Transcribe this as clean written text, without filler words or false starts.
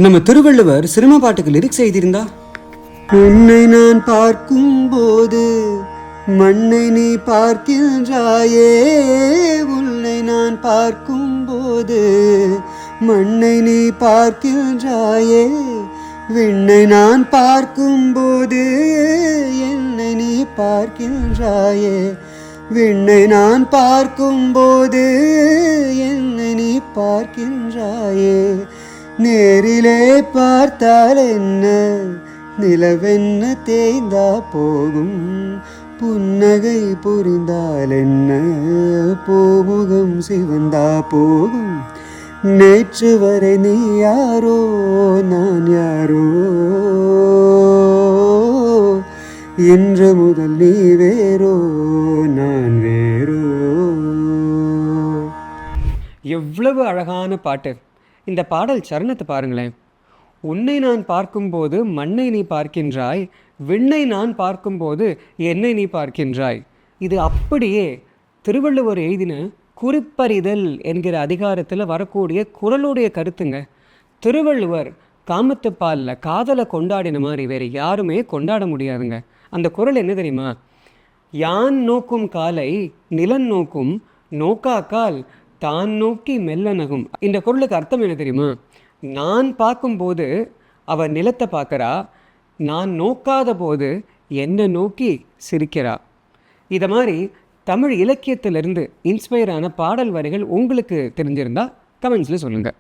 நம்ம திருவள்ளுவர் சினிமா பாட்டுக்கு லிரிக்ஸ் எழுதியிருந்தா, உன்னை நான் பார்க்கும் போது மண்ணை நீ பார்க்கின்றாயே, உன்னை நான் பார்க்கும் போது மண்ணை நீ பார்க்கின்றாயே, விண்ணை நான் பார்க்கும் போது என்னை நீ பார்க்கின்றாயே, விண்ணை நான் பார்க்கும் போது என்னை நீ பார்க்கின்றாயே, நேரிலே பார்த்தால் என்ன நிலவென்ன தேய்ந்தா போகும், புன்னகை புரிந்தால் என்ன பூமுகம் சிவந்தா போகும், நேற்று வரை நீ யாரோ நான் யாரோ, இன்று முதல் நீ வேறோ நான் வேறோ. எவ்வளவு அழகான பாட்டு! இந்த பாடல் சரணத்தை பாருங்களேன். உன்னை நான் பார்க்கும்போது மண்ணை நீ பார்க்கின்றாய், விண்ணை நான் பார்க்கும்போது என்னை நீ பார்க்கின்றாய். இது அப்படியே திருவள்ளுவர் எழுதின குறிப்பறிதல் என்கிற அதிகாரத்தில் வரக்கூடிய குறளுடைய கருத்துங்க. திருவள்ளுவர் காமத்துப்பாலில் காதலை கொண்டாடின மாதிரி வேறு யாருமே கொண்டாட முடியாதுங்க. அந்த குறள் என்ன தெரியுமா? யான் நோக்கும் காலை நிலன் நோக்கும், நோக்காக்கால் தான் நோக்கி மெல்ல நகும். இந்த குறளுக்கு அர்த்தம் என்ன தெரியுமா? நான் பார்க்கும்போது அவள் நிலத்தை பார்க்குறா, நான் நோக்காத போது என்னை நோக்கி சிரிக்கிறா. இதை மாதிரி தமிழ் இலக்கியத்திலிருந்து இன்ஸ்பயர் ஆன பாடல் வரிகள் உங்களுக்கு தெரிஞ்சிருந்தால் கமெண்ட்ஸில் சொல்லுங்கள்.